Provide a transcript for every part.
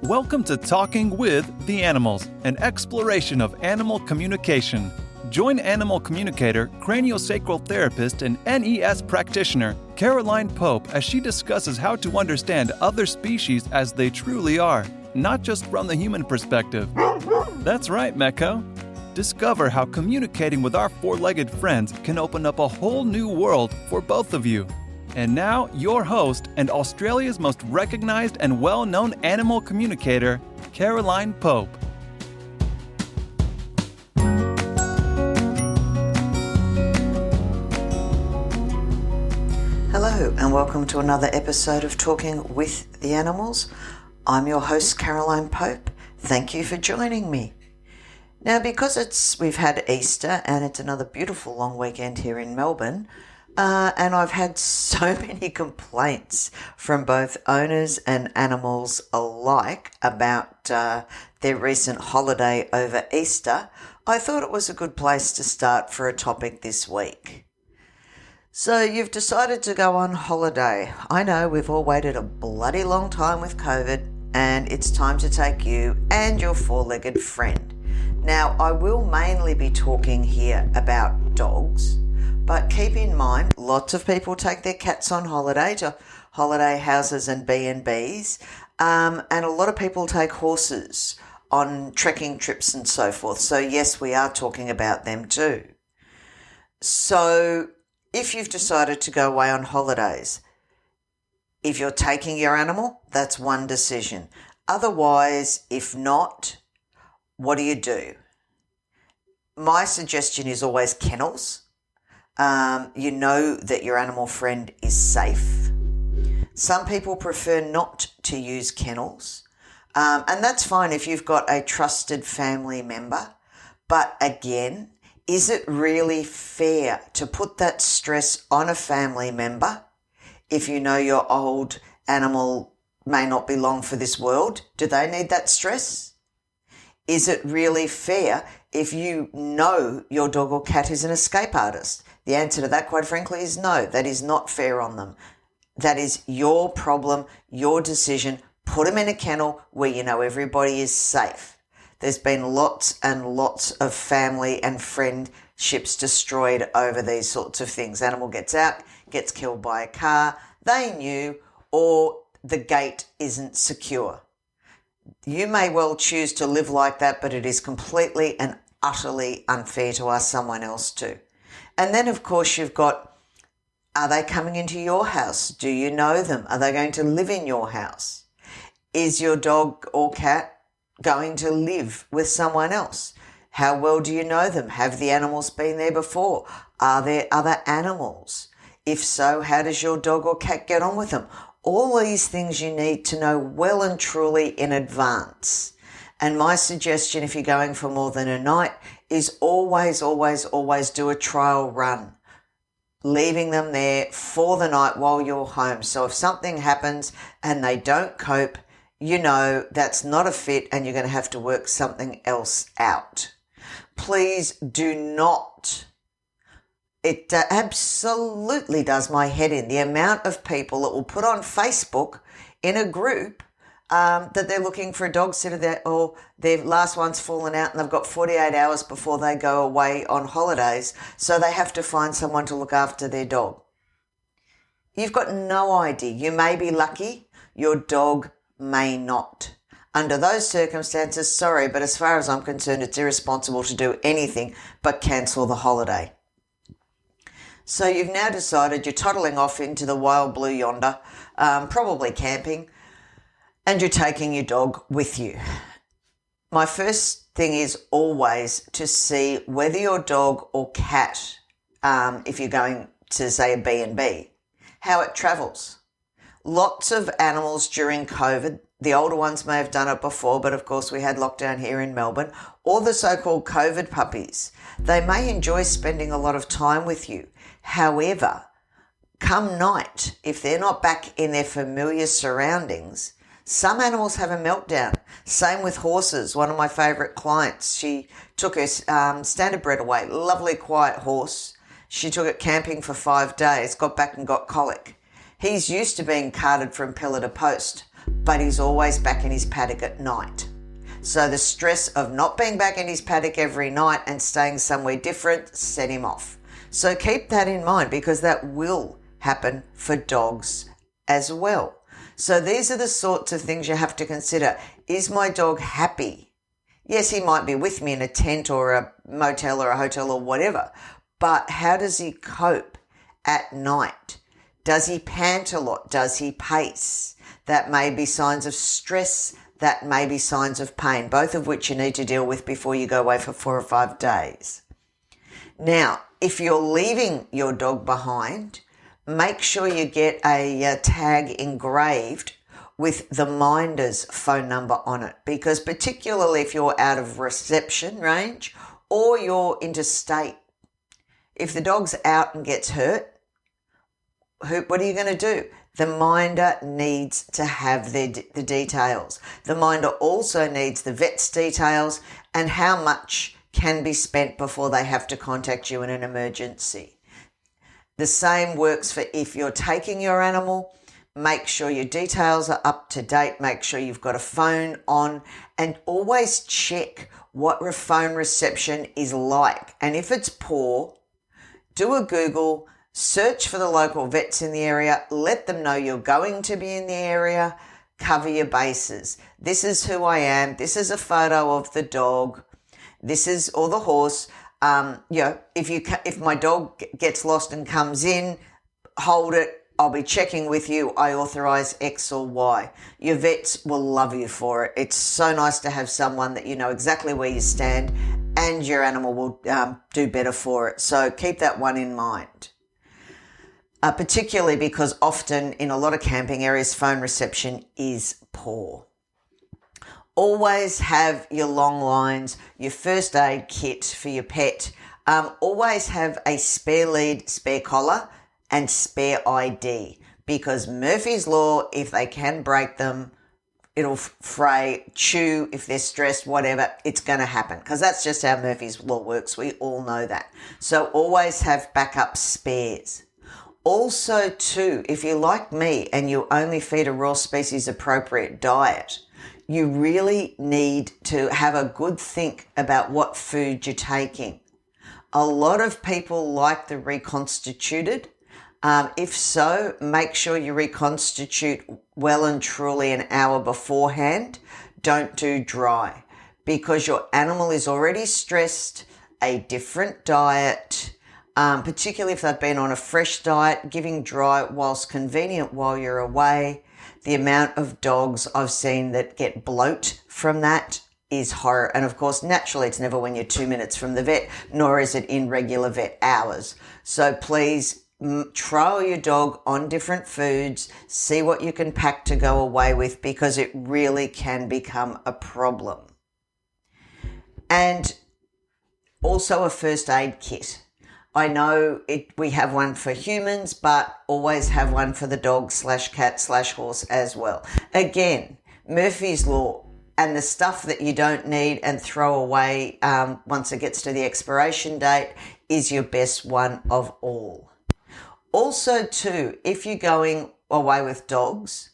Welcome to Talking with the Animals, an exploration of animal communication. Join animal communicator, craniosacral therapist, and NES practitioner Caroline Pope as she discusses how to understand other species as they truly are, not just from the human perspective. That's right, Mecco. Discover how communicating with our four-legged friends can open up a whole new world for both of you. And now, your host and Australia's most recognized and well-known animal communicator, Caroline Pope. Hello, and welcome to another episode of Talking with the Animals. I'm your host, Caroline Pope. Thank you for joining me. Now, because we've had Easter and it's another beautiful long weekend here in Melbourne, and I've had so many complaints from both owners and animals alike about their recent holiday over Easter, I thought it was a good place to start for a topic this week. So you've decided to go on holiday. I know we've all waited a bloody long time with COVID, and it's time to take you and your four-legged friend. Now, I will mainly be talking here about dogs, but keep in mind, lots of people take their cats on holiday to holiday houses and B&Bs, and a lot of people take horses on trekking trips and so forth. So yes, we are talking about them too. So if you've decided to go away on holidays, if you're taking your animal, that's one decision. Otherwise, if not, what do? My suggestion is always kennels. You know that your animal friend is safe. Some people prefer not to use kennels, and that's fine if you've got a trusted family member. But again, is it really fair to put that stress on a family member if you know your old animal may not be long for this world? Do they need that stress? Is it really fair if you know your dog or cat is an escape artist? The answer to that, quite frankly, is no. That is not fair on them. That is your problem, your decision. Put them in a kennel where you know everybody is safe. There's been lots and lots of family and friendships destroyed over these sorts of things. Animal gets out, gets killed by a car, they knew, or the gate isn't secure. You may well choose to live like that, but it is completely and utterly unfair to ask someone else to. And then, of course, you've got, are they coming into your house? Do you know them? Are they going to live in your house? Is your dog or cat going to live with someone else? How well do you know them? Have the animals been there before? Are there other animals? If so, how does your dog or cat get on with them? All these things you need to know well and truly in advance. And my suggestion, if you're going for more than a night, is always do a trial run, leaving them there for the night while you're home. So if something happens and they don't cope, you know that's not a fit and you're going to have to work something else out. Please do not. It absolutely does my head in, the amount of people that will put on Facebook in a group that they're looking for a dog sitter there, or their last one's fallen out and they've got 48 hours before they go away on holidays, so they have to find someone to look after their dog. You've got no idea. You may be lucky, your dog may not. Under those circumstances, sorry, but as far as I'm concerned, it's irresponsible to do anything but cancel the holiday. So you've now decided you're toddling off into the wild blue yonder, probably camping, and you're taking your dog with you. My first thing is always to see whether your dog or cat, if you're going to, say, a B&B, how it travels. Lots of animals during COVID, the older ones may have done it before, but of course we had lockdown here in Melbourne, or the so-called COVID puppies. They may enjoy spending a lot of time with you. However, come night, if they're not back in their familiar surroundings, some animals have a meltdown. Same with horses. One of my favourite clients, she took her standardbred away, lovely quiet horse. She took it camping for 5 days, got back and got colic. He's used to being carted from pillar to post, but he's always back in his paddock at night. So the stress of not being back in his paddock every night and staying somewhere different set him off. So keep that in mind, because that will happen for dogs as well. So these are the sorts of things you have to consider. Is my dog happy? Yes, he might be with me in a tent or a motel or a hotel or whatever, but how does he cope at night? Does he pant a lot? Does he pace? That may be signs of stress. That may be signs of pain, both of which you need to deal with before you go away for 4 or 5 days. Now, if you're leaving your dog behind, make sure you get a tag engraved with the minder's phone number on it, because particularly if you're out of reception range or you're interstate, if the dog's out and gets hurt, what are you going to do? The minder needs to have the details. The minder also needs the vet's details and how much can be spent before they have to contact you in an emergency. The same works for if you're taking your animal. Make sure your details are up to date. Make sure you've got a phone on, and always check what phone reception is like. And if it's poor, do a Google, search for the local vets in the area, let them know you're going to be in the area, cover your bases. This is who I am. This is a photo of the dog. This is, or the horse. If my dog gets lost and comes in, hold it. I'll be checking with you. I authorize X or Y. Your vets will love you for it. It's so nice to have someone that you know exactly where you stand, and your animal will do better for it. So keep that one in mind. Particularly because often in a lot of camping areas, phone reception is poor. Always have your long lines, your first aid kit for your pet. Always have a spare lead, spare collar, and spare ID, because Murphy's Law, if they can break them, it'll fray, chew, if they're stressed, whatever, it's going to happen, because that's just how Murphy's Law works. We all know that. So always have backup spares. Also too, if you're like me and you only feed a raw species appropriate diet, you really need to have a good think about what food you're taking. A lot of people like the reconstituted. If so, make sure you reconstitute well and truly an hour beforehand. Don't do dry, because your animal is already stressed, a different diet, particularly if they've been on a fresh diet. Giving dry, whilst convenient while you're away, the amount of dogs I've seen that get bloat from that is horror. And of course, naturally, it's never when you're 2 minutes from the vet, nor is it in regular vet hours. So please, trial your dog on different foods, see what you can pack to go away with, because it really can become a problem. And also a first aid kit. I know we have one for humans, but always have one for the dog / cat / horse as well. Again, Murphy's Law, and the stuff that you don't need and throw away once it gets to the expiration date is your best one of all. Also too, if you're going away with dogs,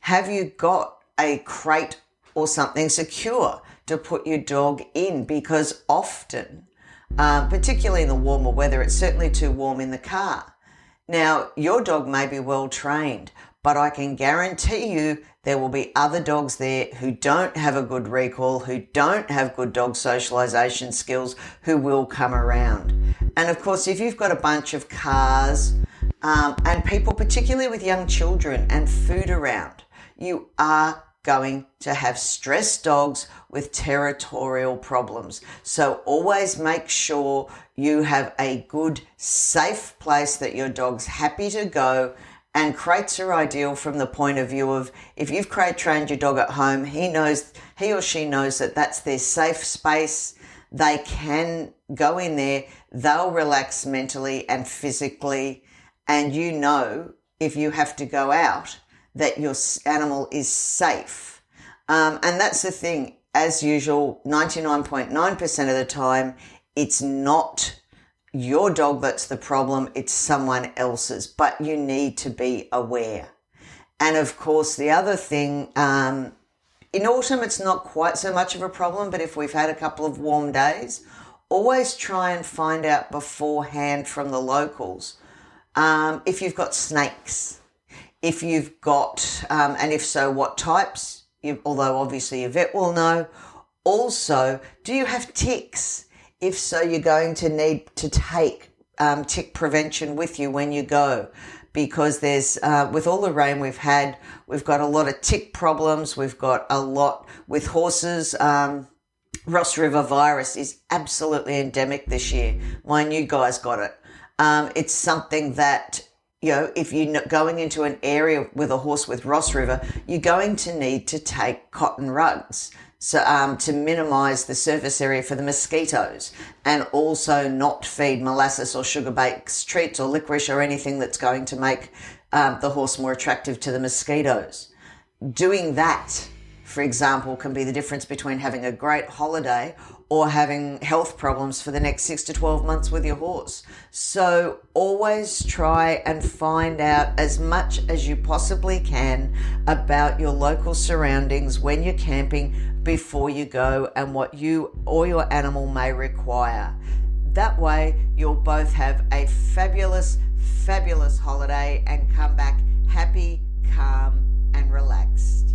have you got a crate or something secure to put your dog in? Because often, particularly in the warmer weather, it's certainly too warm in the car. Now, your dog may be well trained, but I can guarantee you there will be other dogs there who don't have a good recall, who don't have good dog socialization skills, who will come around. And of course, if you've got a bunch of cars and people, particularly with young children and food around, you are going to have stressed dogs with territorial problems. So always make sure you have a good, safe place that your dog's happy to go. And crates are ideal from the point of view of, if you've crate trained your dog at home, he or she knows that that's their safe space. They can go in there, they'll relax mentally and physically, and you know if you have to go out that your animal is safe. And that's the thing, as usual, 99.9% of the time, it's not your dog that's the problem, it's someone else's, but you need to be aware. And of course, the other thing, in autumn, it's not quite so much of a problem, but if we've had a couple of warm days, always try and find out beforehand from the locals if you've got snakes, if you've got, and if so, what types, although obviously your vet will know. Also, do you have ticks? If so, you're going to need to take tick prevention with you when you go, because there's, with all the rain we've had, we've got a lot of tick problems. We've got a lot with horses. Ross River virus is absolutely endemic this year. My new guys got it. It's something that, if you're going into an area with a horse with Ross River, you're going to need to take cotton rugs to minimise the surface area for the mosquitoes, and also not feed molasses or sugar baked treats or licorice or anything that's going to make the horse more attractive to the mosquitoes. Doing that, for example, can be the difference between having a great holiday or having health problems for the next 6 to 12 months with your horse. So always try and find out as much as you possibly can about your local surroundings when you're camping before you go, and what you or your animal may require. That way you'll both have a fabulous, fabulous holiday and come back happy, calm, and relaxed.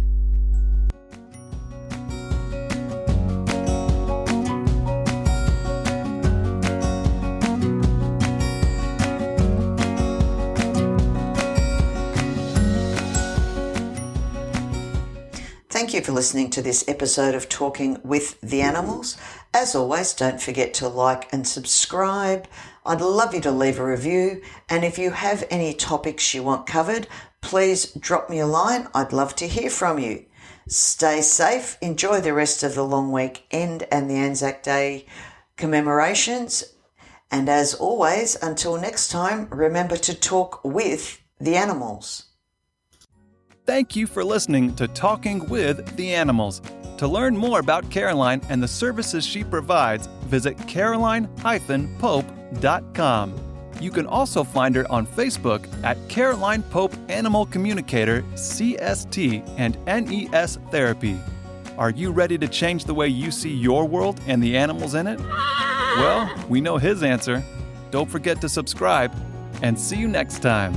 Thank you for listening to this episode of Talking with the Animals. As always, don't forget to like and subscribe. I'd love you to leave a review. And if you have any topics you want covered, please drop me a line. I'd love to hear from you. Stay safe. Enjoy the rest of the long weekend and the Anzac Day commemorations. And as always, until next time, remember to talk with the animals. Thank you for listening to Talking with the Animals. To learn more about Caroline and the services she provides, visit caroline-pope.com. You can also find her on Facebook at Caroline Pope Animal Communicator, CST, and NES Therapy. Are you ready to change the way you see your world and the animals in it? Well, we know his answer. Don't forget to subscribe, and see you next time.